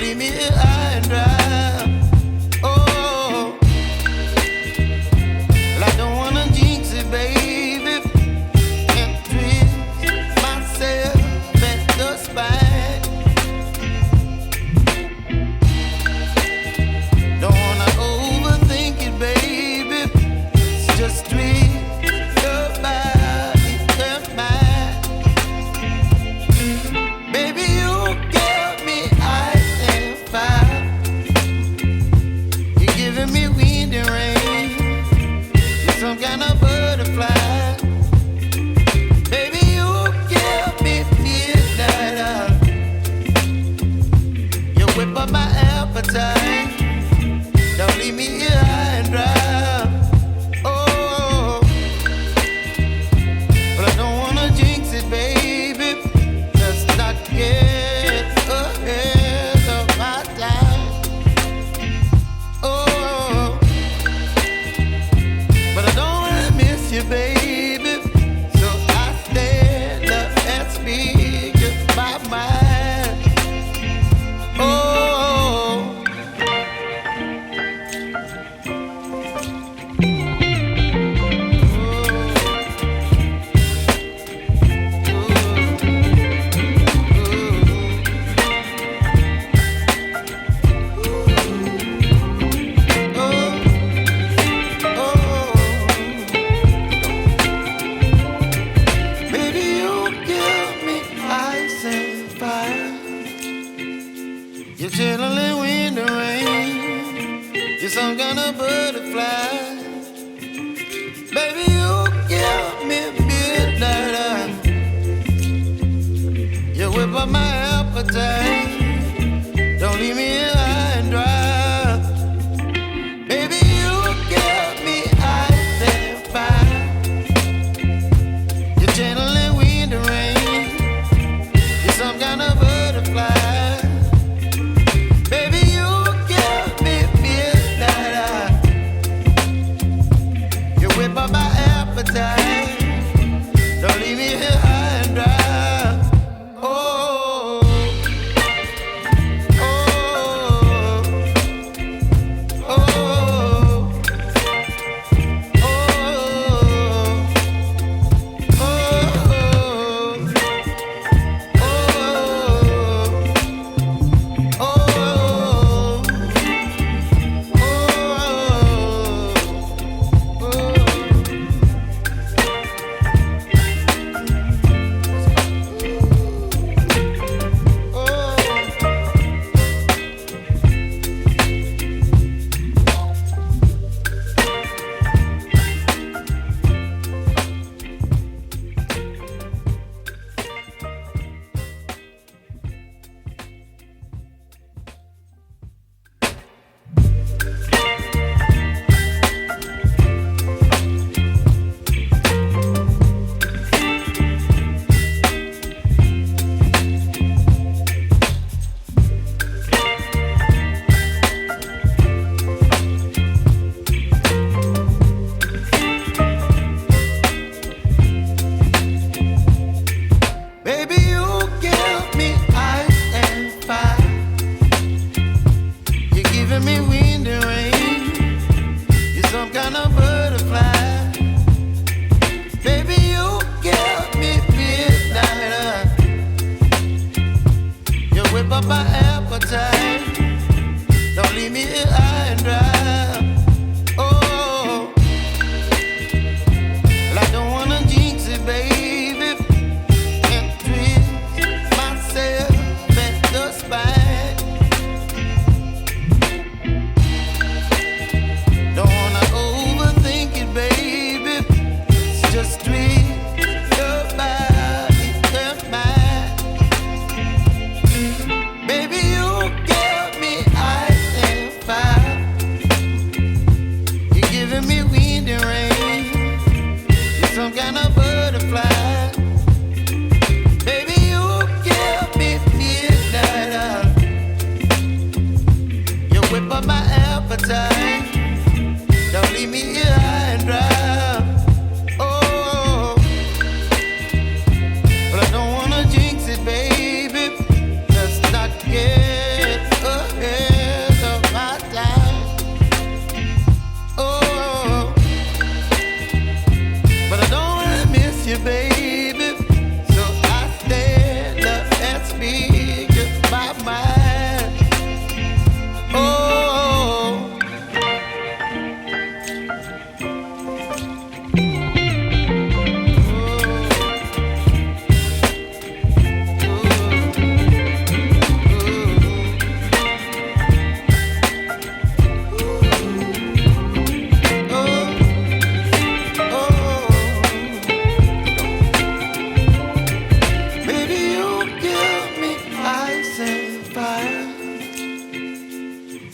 leave me here high and dry. Oh, well, I don't wanna jinx it, baby, and twist myself at the spine. Don't wanna overthink it, baby. It's just twist your body and mine. Baby, you give me ice and fire. You're giving me wind and rain. You're some kind of butterfly. Baby, you give me midnight. You whip up my appetite. Don't leave me here high and dry. Oh, but I don't wanna jinx it, baby. Let's not get ahead of my time. Oh, but I don't wanna miss you, baby. So I stand up and speak just my mind. Oh. Baby, you give me ice and fire. You're chilling wind and rain. You're some kind of butterfly. Baby, you give me midnight. You whip up my appetite. Don't leave me here high and dry. Baby, you give me ice and fire. You're channeling wind and rain. You're some kind of butterfly. Baby, you give me midnight. You whip up my appetite. Don't leave me here high and dry. Oh.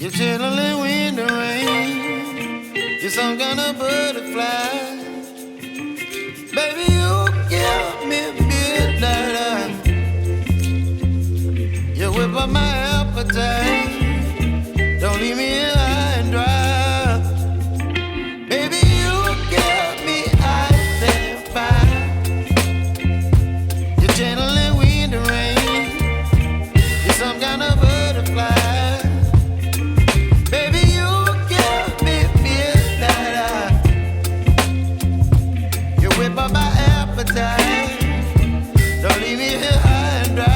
You're chilling in the rain. You're some kind of butterfly. Baby, you give me midnight. You whip up my appetite. Don't leave me here high and dry. Baby, you give me ice and fire. You're channeling wind and rain. You're some kind of butterfly. Baby, you give me midnight. You whip up my appetite. Don't leave me here high and dry.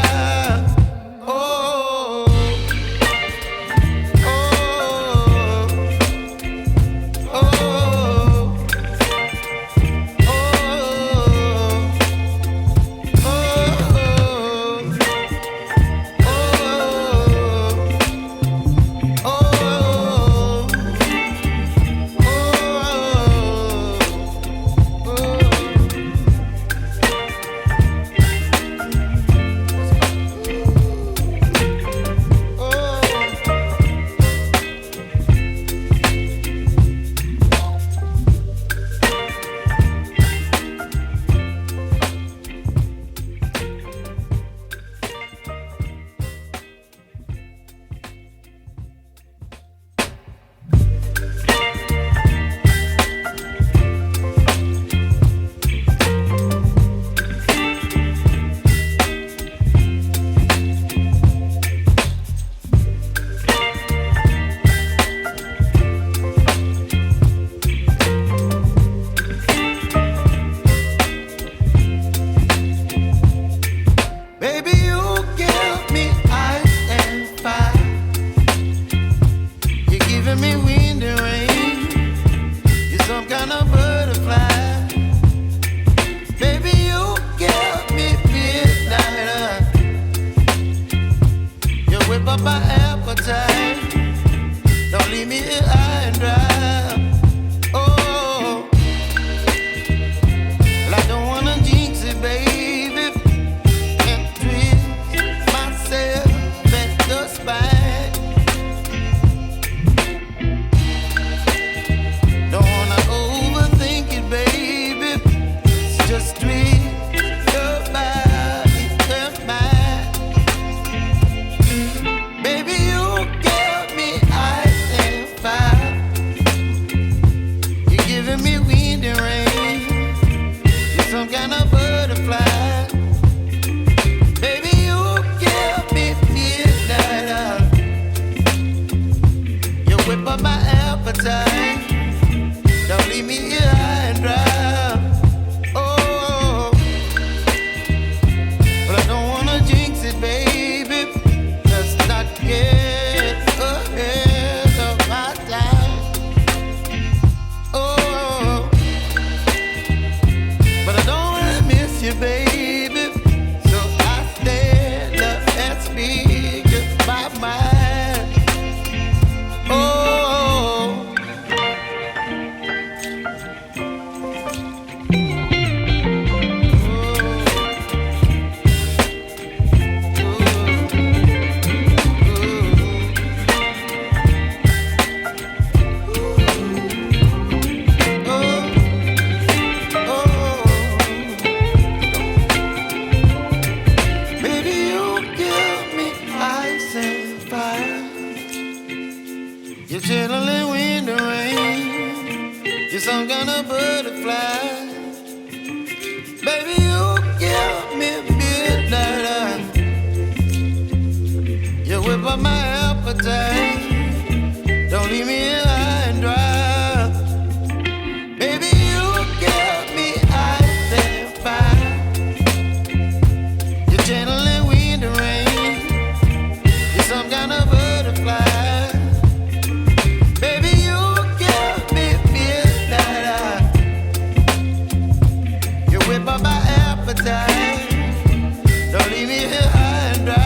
Don't leave me here high and dry.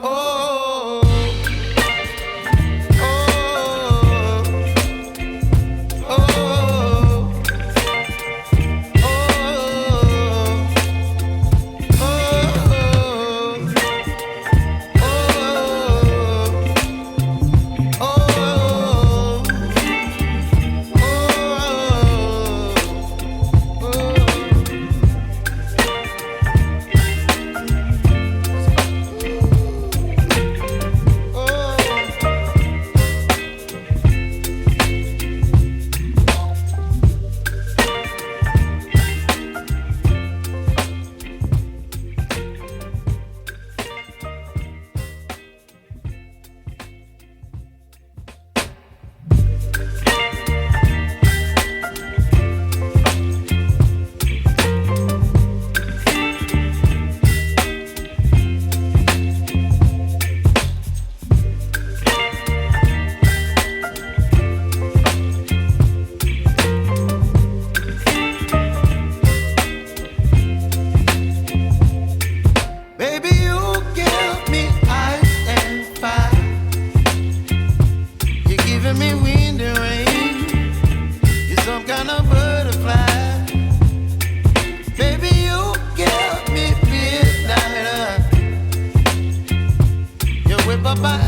Oh.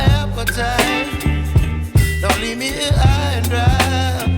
appetite. Don't leave me here high and dry.